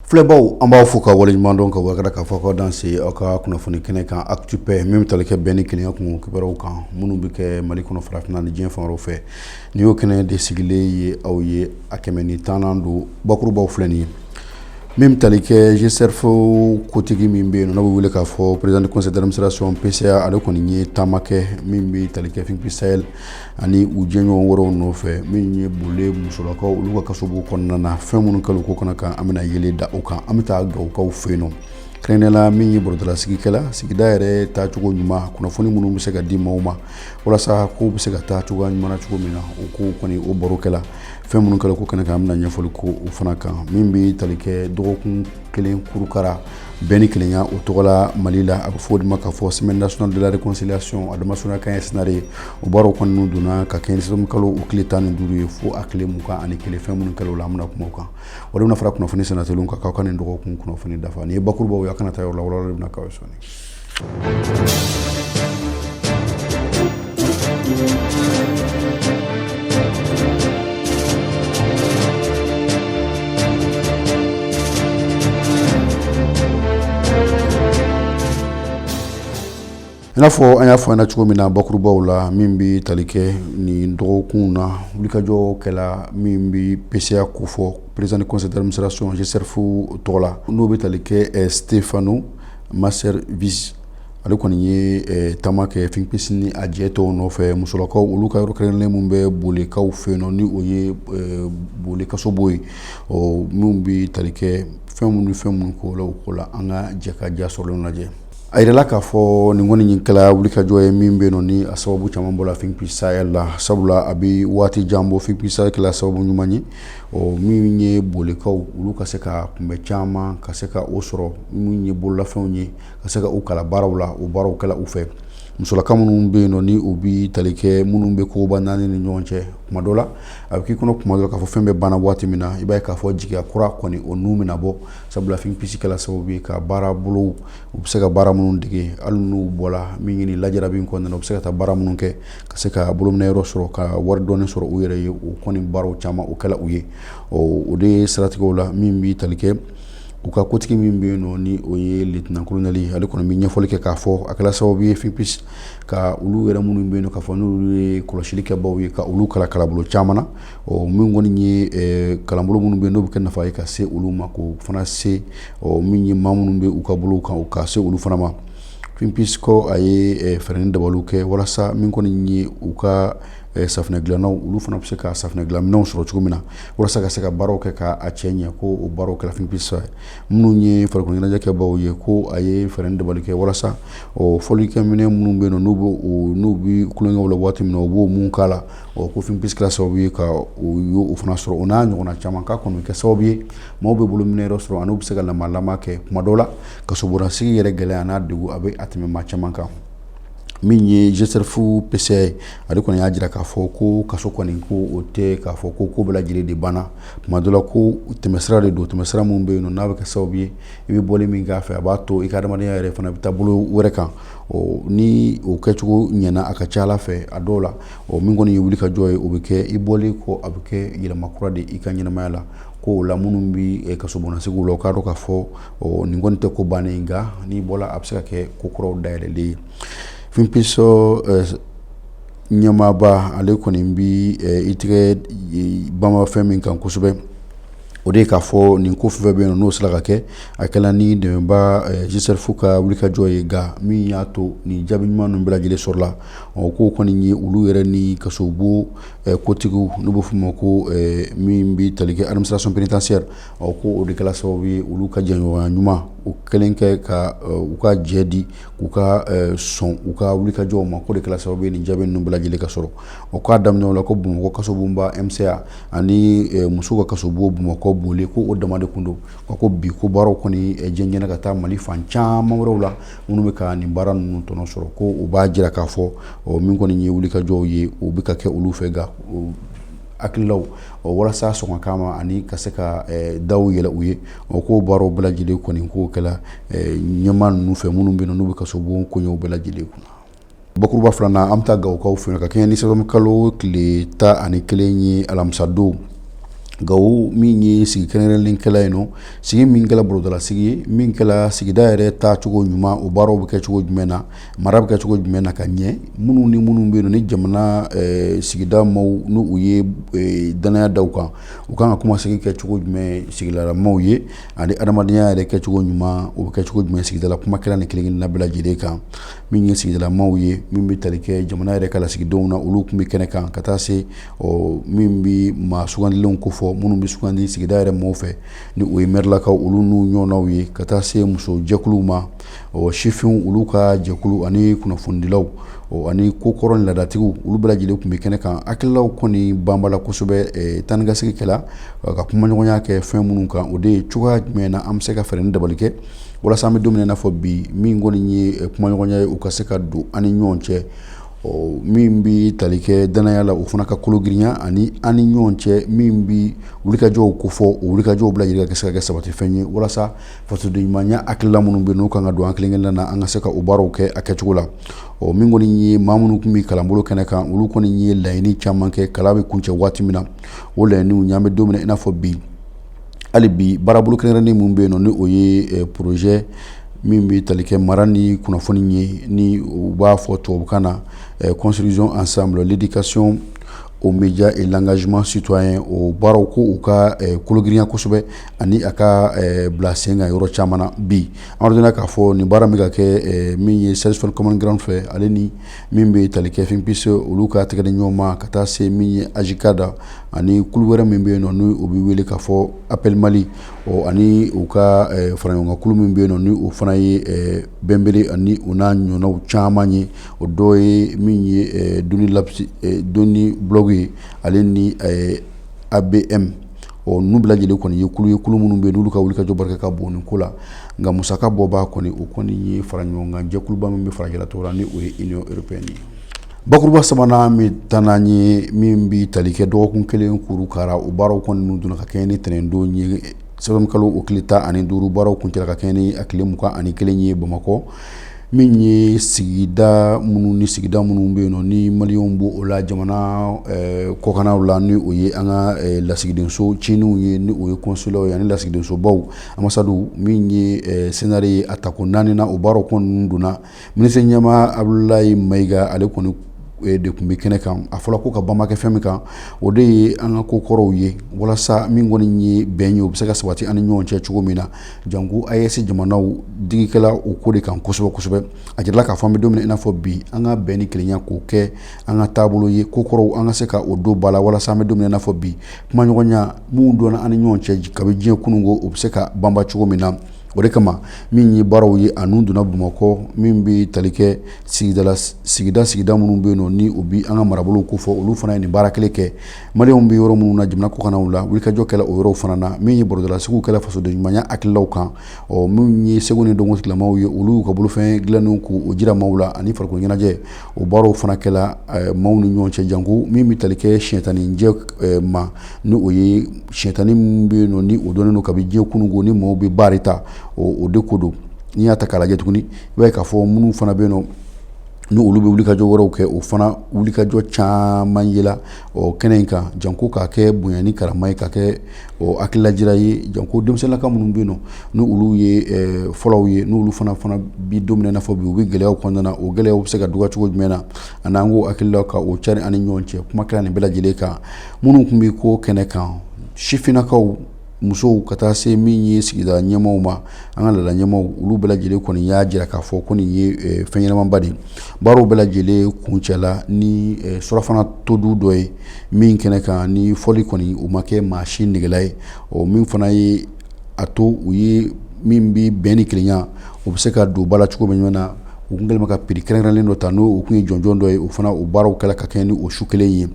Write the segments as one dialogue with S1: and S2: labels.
S1: Filɛbaw an b'a fɔ ka waleɲuman dɔn ka wakara k'a fɔ ka danse aw ka kunnafoni kɛnɛ kan Actu Paix min bɛ tali kɛ bɛn ni kelenya kun kibaruyaw kan minnu bɛ kɛ Mali kɔnɔ farafinna ni diɲɛ fan wɛrɛw fɛ ni y'o kɛnɛ de sigilen ye aw ye a 110 don bakurubaw filɛ nin ye min bɛ tali kɛ GCRF kotigi min bɛ yen n'a bɛ wele k'a fɔ président du conseil d'administration PCA ale kɔni ye taama kɛ min bɛ tali kɛ Finpi Sahel ani u jɛɲɔgɔn wɛrɛw nɔfɛ min ye bole musolakaw olu ka kasobo kɔnɔna na fɛn minnu kɛlen ko kɔnɔ kan an bɛna yelen da o kan an bɛ taa Gawukaw fɛ yen nɔ kɛrɛnkɛrɛnnenya min ye bɔrɔdalasigikɛla sigida yɛrɛ taacogo ɲuman kunnafoni minnu bɛ se ka di maaw ma walasa kow bɛ se ka taa cogoya ɲuman na cogo min na o ko kɔni o barokɛla fɛn minnu kɛlen ko kɛnɛ kan an bɛna ɲɛfɔli ko o fana kan min bɛ tali kɛ dɔgɔkun kelen kurukara bɛn ni kelenya o tɔgɔ la Mali la a bɛ fɔ o de ma k'a fɔ semaine nationale de la réconciliation a damasurunya kan ye sinare o baaraw kɔni n'u donna ka kɛ ni kalo o tile 15 ye fo a tile 21 fɛn minnu kɛlen o la an bɛna kuma o kan o de bɛna fara kunnafoni sɛnɛtɛliw kan k'aw ka nin dɔgɔkun kunnafoni dafa nin ye bakurubaw ye a kana taa yɔrɔ la walawalali bɛna k'aw ye sɔnni. I n'a fɔ an y'a fɔ an ɲɛna cogo min na bakurubaw la min bɛ tali kɛ nin dɔgɔkun na wulikajɔ kɛla min bɛ PCA ko fɔ président du conseil d'administration GCRF tɔgɔ la n'o bɛ tali kɛ Stéphano Masservis ale kɔni ye taama kɛ Finpi ni a jɛ tɔw nɔfɛ musolakaw olu ka yɔrɔ kɛrɛnkɛrɛnnen min bɛ bolikaw fɛ yen nɔ ni o ye bolikasobo ye min bɛ tali kɛ fɛn minnu ko la o ko la an ka jɛ ka diya sɔrɔlen lajɛ. A yirala k'a fɔ nin kɔni nin kɛla wulikajɔ ye min bɛ yen nɔ ni a sababu caman bɔra Finpi Sahel la sabula a bɛ waati jan bɔ Finpi Sahel kɛla sababu ɲuman ye min ye bolikaw olu ka se ka kunbɛ caman ka se ka o sɔrɔ min ye bololafɛnw ye ka se ka u kala baaraw la o baaraw kɛla u fɛ musolaka minnu bɛ yen nɔ ni u bɛ tali kɛ minnu bɛ koba naani ni ɲɔgɔn cɛ kuma dɔ la a bɛ k'i kɔnɔ kuma dɔ la k'a fɔ fɛn bɛ banna waati min na i b'a ye k'a fɔ jigiya kura kɔni o nu bɛna bɔ sabula Finpi kɛla sababu ye ka baara bolo u bɛ se ka baara minnu dege hali n'u bɔla min ɲini lajarabi kɔnɔna na u bɛ se ka taa baara minnu kɛ ka se ka bolominɛyɔrɔ sɔrɔ ka wari dɔɔni sɔrɔ u yɛrɛ ye o kɔni baaraw caman o kɛla u ye o de ye siratigɛw la min bɛ tali kɛ u ka kotigi min bɛ yen nɔ ni o ye lieutenant colonel ale kɔni bɛ ɲɛfɔli kɛ k'a fɔ a kɛla sababu ye Finpi ka olu yɛrɛ minnu bɛ yen nɔ k'a fɔ n'olu ye kɔlɔsili kɛbaaw ye ka olu kala kalabolo caman na min kɔni ye kalanbolo minnu bɛ yen n'o bɛ kɛ nafa ye ka se olu ma k'o fana se min ye maa minnu bɛ u ka bolo kan ka se olu fana ma Finpi ko a ye fɛɛrɛ ni dabaliw kɛ walasa min kɔni ye u ka safinɛ dilannaw olu fana bɛ se ka safinɛ dilanminɛnw sɔrɔ cogo min na walasa ka se ka baaraw kɛ k'a cɛ ɲɛ ko o baaraw kɛla Finpi minnu ye farikolo ɲɛnajɛ kɛbaaw ye ko a ye fɛɛrɛ ni dabali kɛ walasa fɔlikɛminɛ minnu bɛ yen nɔ n'u bɛ kulonkɛw la waati min na u b'o mun k'a la ko Finpi kɛla sababu ye ka o fana sɔrɔ o n'a ɲɔgɔnna caman k'a kɔni kɛ sababu ye maaw bɛ bolo minɛyɔrɔ sɔrɔ ani u bɛ se ka lamalama kɛ kuma dɔw la kasobonasigi yɛrɛ gɛlɛya n'a degun a bɛ a tɛmɛ maa caman kan min ye GCRF PCA ye ale kɔni y'a jira k'a fɔ ko kaso kɔni ko o tɛ k'a fɔ ko bɛɛ lajɛlen de banna tuma dɔ la ko tɛmɛsira de don tɛmɛsira min bɛ yen nɔ n'a bɛ kɛ sababu ye i bɛ bɔli min k'a fɛ a b'a to i ka adamadenya yɛrɛ fana bɛ taa bolo wɛrɛ kan ni o kɛcogo ɲɛna a ka ca Ala fɛ a dɔw la min kɔni ye wulikajɔ ye o bɛ kɛ i bɔli kɔ a bɛ kɛ yɛlɛma kura de i ka ɲɛnamaya la ko o la minnu bɛ kasobonasigiw la o k'a dɔn k'a fɔ nin kɔni tɛ ko bannen nka n'i bɔla a bɛ se ka kɛ ko kuraw dayɛlɛlen ye Finpi ɲɛmaaba ale kɔni bɛ i tigɛ banmafɛn min kan kosɛbɛ o de ye k'a fɔ nin ko fɛn bɛ yen n'o sera ka kɛ a kɛla ni dɛmɛba GCRF ka wulikajɔ ye nka min y'a to nin jaabi ɲuman ninnu bɛɛ lajɛlen sɔrɔla k'o kɔni ye olu yɛrɛ ni kasobo kotigiw n'u bɛ f'o ma ko min bɛ tali kɛ administration pénitentiaire ko o de kɛla sababu ye olu ka jɛɲɔgɔnya ɲuman o kɛlen kɛ ka u ka jɛ di k'u ka sɔn u ka wulikajɔw ma ko de kɛla sababu ye nin jaabi ninnu bɛɛ lajɛlen ka sɔrɔ o k'a daminɛ o la ko Bamakɔ kasobonba MCA ani musow ka kasobo Bamakɔ boli ko o dama de kun don ko bi ko baaraw kɔni jɛngɛnna ka taa Mali fan caman wɛrɛw la minnu bɛ ka nin baara ninnu tɔnɔ sɔrɔ ko o b'a jira k'a fɔ min kɔni ye wulikajɔw ye o bɛ ka kɛ olu fɛ nka hakililaw walasa sɔn ka k'a ma ani ka se ka daw yɛlɛ u ye k'o baaraw bɛɛ lajɛlen kɔni k'o kɛla ɲɛmaa ninnu fɛ minnu bɛ yen n'u bɛ kasobon koɲɛw bɛɛ lajɛlen kunna. Bakuruba filanan an bɛ taa Gawukaw fɛ yen ka kɛɲɛ ni sɛbɛn kalo tile 11 ye alamisa don gawo min ye sigi kɛrɛnkɛrɛnlen kɛla yen nɔ sigi min kɛla bolodala sigi ye min kɛla sigida yɛrɛ taa cogo ɲuman o baaraw bɛ kɛ cogo jumɛn na mara bɛ kɛ cogo jumɛn na ka ɲɛ minnu ni minnu bɛ yen ni jamana sigida maaw n'u u ye danaya da u kan ka kuma sigi kɛ cogo jumɛn sigidalamaw ye ani adamadenya yɛrɛ kɛ cogo ɲuman o bɛ kɛ cogo jumɛn sigidala kuma kɛra ni kelen na bɛɛ lajɛlen kan min ye sigidalamaw ye min bɛ tali kɛ jamana yɛrɛ ka lasigidenw na olu tun bɛ kɛnɛ kan ka taa se min bɛ maa sugandilenw ko fɔ minnu bɛ sugandi sigida yɛrɛ maaw fɛ ni o ye mɛrilakaw olu n'u ɲɔgɔnnaw ye ka taa se muso jɛkuluw ma sifinw olu ka jɛkulu ani kunnafonidilaw ani kokɔrɔ ni laadatigiw olu bɛɛ lajɛlen tun bɛ kɛnɛ kan hakililaw kɔni banbala kosɛbɛ taa ni ka segin kɛla ka kumaɲɔgɔnya kɛ fɛn minnu kan o de ye cogoya jumɛn na an bɛ se ka fɛɛrɛ ni dabali kɛ walasa an bɛ don min na i n'a fɔ bi min kɔni ye kumaɲɔgɔnya ye u ka se ka don an ni ɲɔgɔn cɛ min bɛ tali kɛ danaya la o fana ka kologirinya ani an ni ɲɔgɔn cɛ min bɛ wulikajɔw ko fɔ o wulikajɔw bɛɛ lajɛlen ka se ka kɛ sabatifɛn ye walasa fasoden ɲumanya hakilila minnu bɛ n'u kan ka don an kelen-kelenna na an ka se ka o baaraw kɛ a kɛcogo la min kɔni ye maa minnu tun bɛ kalanbolo kɛnɛ kan olu kɔni ye laɲini caman kɛ kalan bɛ kuncɛ waati min na o laɲiniw ɲan bɛ don min na i n'a fɔ bi hali bi baarabolo kɛrɛnkɛrɛnnen min bɛ yen nɔ ni o ye projet min bɛ tali kɛ mara ni kunnafoni ye ni u b'a fɔ tubabukan na construisons ensemble l'éducation aux médias et l'engagement citoyen o baaraw ko u ka kologirinya kosɛbɛ ani a ka bila sen kan yɔrɔ caman na bi an ordonna k'a fɔ nin baara min ka kɛ min ye Sages-Femme Common Ground fɛ ale ni min bɛ tali kɛ FINPIS olu ka tɛgɛ di ɲɔgɔn ma ka taa se min ye AJICAD ani kulu wɛrɛ min bɛ yen nɔ ni o bɛ wele k'a fɔ Appel Mali ani u ka faraɲɔgɔnkan kulu min bɛ yen nɔ ni o fana ye bɛnbere ani u n'a ɲɔgɔnnaw caman ye o dɔ ye min ye Doni blog ye ale ni ABM n'u bɛɛ lajɛlen kɔni ye kulu minnu bɛ yen n'olu ka wulikajɔ barika ka bon nin ko la nka musaka bɔbaa kɔni o kɔni ye faraɲɔgɔnkan jɛkuluba min bɛ farajɛlatɔw la ni o ye Union Européenne ye bakuruba sabanan min taa n'an ye min bɛ tali kɛ dɔgɔkun kelen kuru kara o baaraw kɔni n'u donna ka kɛ ni tɛnɛndon ye sɛbɛn kalo o tile 15 baaraw kuncɛla ka kɛ ni a tile 21 ye Bamakɔ min ye sigida minnu bɛ yen nɔ ni maliyɛnw b'o o la jamana kɔkannaw la ni o ye an ka lasigidenso ciiniw ye ni o ye kɔnsulaw ye ani lasigidensobaw ambasaduw min ye senare ye a tako 4 na o baaraw kɔni donna minisiri ɲɛmaa Abdulayi Mayiga ale kɔni de tun bɛ kɛnɛ kan a fɔra ko ka banba kɛ fɛn min kan o de ye an ka ko kɔrɔw ye walasa min kɔni ye bɛn ye o bɛ se ka sabati an ni ɲɔgɔn cɛ cogo min na janko AES jamanaw digikɛla o ko de kan kosɛbɛ kosɛbɛ a jirala k'a fɔ an bɛ don min na i n'a fɔ bi an ka bɛn ni kelenya k'o kɛ an ka taabolo ye ko kɔrɔw an ka se ka o don ba la walasa an bɛ don min na i n'a fɔ bi kumaɲɔgɔnya mun donna an ni ɲɔgɔn cɛ kabi diɲɛ kununko o bɛ se ka banba cogo min na o de kama min ye baaraw ye a n'u donna Bamakɔ min bɛ tali kɛ sigida minnu bɛ yen nɔ ni o bi an ka marabolow ko fɔ olu fana ye nin baara kelen kɛ maliyɛnw bɛ yɔrɔ minnu na jamana kɔkannaw la wulikajɔ kɛla o yɔrɔw fana na min ye barodalasigiw kɛla fasoden ɲumanya hakililaw kan min ye segu ni dɔnko tigilamaw ye olu ka bolofɛn dilannen k'o jira maaw la ani farikolo ɲɛnajɛ o baaraw fana kɛla maaw ni ɲɔgɔn cɛ janko min bɛ tali kɛ siɲɛtanninjɛ ma ni o ye siɲɛtanni min bɛ yen nɔ ni o dɔnnen don kabi diɲɛ kununko ni maaw bɛ baara ta o de ko don n'i y'a ta k'a lajɛ tuguni i b'a ye k'a fɔ minnu fana bɛ yen nɔ ni olu bɛ wulikajɔ wɛrɛw kɛ o fana wulikajɔ caman yela kɛnɛ in kan janko k'a kɛ bonya ni karama ye k'a kɛ hakililajira ye janko denmisɛnninlaka minnu bɛ yen nɔ ni olu ye fɔlɔw ye n'olu fana bi don min na i n'a fɔ bi u bɛ gɛlɛyaw kɔnɔna na o gɛlɛyaw bɛ se ka dɔgɔya cogo jumɛn na ani an ko hakililaw ka o cari ani ɲɔgɔn cɛ kuma kɛra nin bɛɛ lajɛlen kan minnu tun bɛ ko kɛnɛ kan sifinnakaw musow ka taa se min ye sigida ɲɛmaaw ma an ka laada ɲɛmaaw olu bɛɛ lajɛlen kɔni y'a jira k'a fɔ ko nin ye fɛn ɲɛnamaba de baaraw bɛɛ lajɛlen kuncɛla ni surafana todu dɔ ye min kɛnɛ kan ni fɔli kɔni o ma kɛ maa si negela ye min fana ye a to u ye min bɛ bɛn ni kelenya o bɛ se ka don ba la cogo min na u tun kɛlen bɛ ka piri kɛrɛnkɛrɛnlen dɔ ta n'o o tun ye jɔnjɔn dɔ ye o fana o baaraw kɛla ka kɛ ni o su kelen ye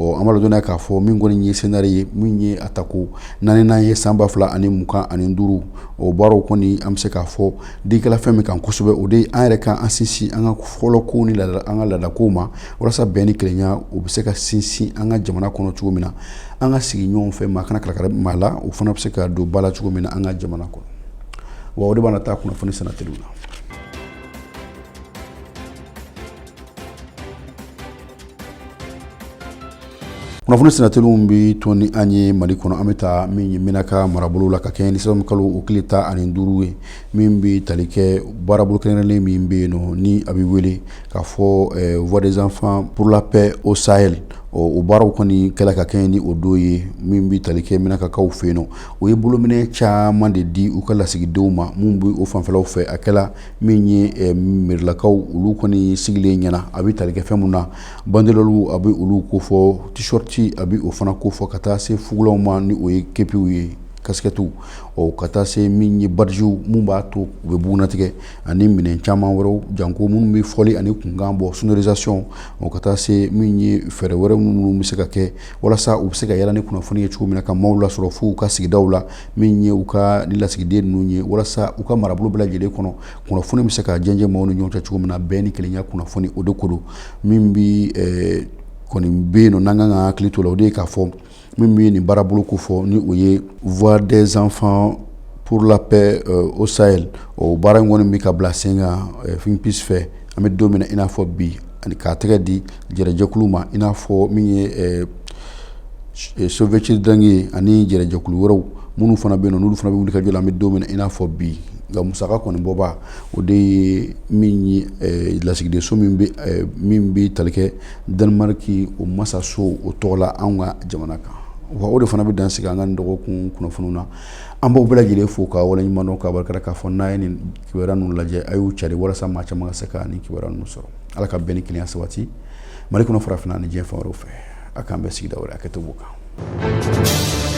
S1: an b'a dɔn k'a fɔ min kɔni ye senare ye min ye a tako 4nan ye san 2025 o baaraw kɔni an bɛ se k'a fɔ digikɛla fɛn min kan kosɛbɛ o de an yɛrɛ kan an sinsin an ka fɔlɔ kow ni an ka laadakow ma walasa bɛn ni kelenya o bɛ se ka sinsin an ka jamana kɔnɔ cogo min na an ka sigi ɲɔgɔn fɛ maa kana kalakala maa la o fana bɛ se ka don ba la cogo min na an ka jamana kɔnɔ wa o de b'an taa kunnafoni sɛnɛtɛliw la. kunnafoni sɛnɛtɛliw bi to ni an ye Mali kɔnɔ an bɛ taa min ye Menaka marabolo la ka kɛɲɛ ni Sababu kalo o tile 15 ye min bi tali kɛ baarabolo kɛrɛnkɛrɛnlen min bɛ yen nɔ ni a bɛ wele k'a fɔ Voix des enfants pour la paix au Sahel. O baaraw kɔni kɛla ka kɛɲɛ ni o don ye min bi tali kɛ Menakakaw fɛ yen nɔ. O ye bolominɛ caman de di u ka lasigidenw ma mun bɛ o fanfɛlaw fɛ a kɛla min ye merilakaw olu kɔni sigilen ɲɛna a bɛ tali kɛ fɛn mun na banderolu a bɛ olu ko fɔ t-shirt a bɛ o fana ko fɔ ka taa se fugulaw ma ni o ye kepiw ye kasketu ka taa se min ye barjiw mun b'a to u bɛ bugunatigɛ ani minɛn caman wɛrɛw janko minnu bɛ fɔli ani kunkan bɔ sonorisation ka taa se min ye fɛɛrɛ wɛrɛ minnu bɛ se ka kɛ walasa u bɛ se ka yala ni kunnafoni ye cogo min na ka maaw lasɔrɔ fo u ka sigidaw la min ye u ka ni lasigiden ninnu ye walasa u ka marabolo bɛɛ lajɛlen kɔnɔ kunnafoni bɛ se ka jɛnsɛn maaw ni ɲɔgɔn cɛ cogo min na bɛɛ ni kelenya kunnafoni o de ko don min bi kɔni bɛ yen nɔ n'an kan ka hakili to la o de ye k'a fɔ min bɛ nin baarabolo ko fɔ ni o ye Voix des enfants pour la paix au Sahel o baara in kɔni bɛ ka bila sen kan FINPIS fɛ an bɛ don min na i n'a fɔ bi ani k'a tɛgɛ di jɛrɛjɛkulu ma i n'a fɔ min ye Soveti Dange ani jɛrɛjɛkulu wɛrɛw minnu fana bɛ yen nɔ n'olu fana bɛ wuli ka jɔ la an bɛ don min na i n'a fɔ bi nka musaka kɔni bɔba o de ye min ye lasigiden so min bɛ tali kɛ Danemark o masaso o tɔgɔ la anw ka jamana kan wa o de fana bɛ dan sigi an ka nin dɔgɔkun kunnafoniw na an b'aw bɛɛ lajɛlen fo ka waleɲuman dɔn k'a barikada k'a fɔ n'a ye nin kibaruya ninnu lajɛ a y'u cari walasa maa caman ka se ka nin kibaruya ninnu sɔrɔ ala ka bɛn ni kelenya sabati Mali kɔnɔ farafinna ani diɲɛ fan wɛrɛw fɛ a k'an bɛɛ sigida wɛrɛ a kɛ to b'o kan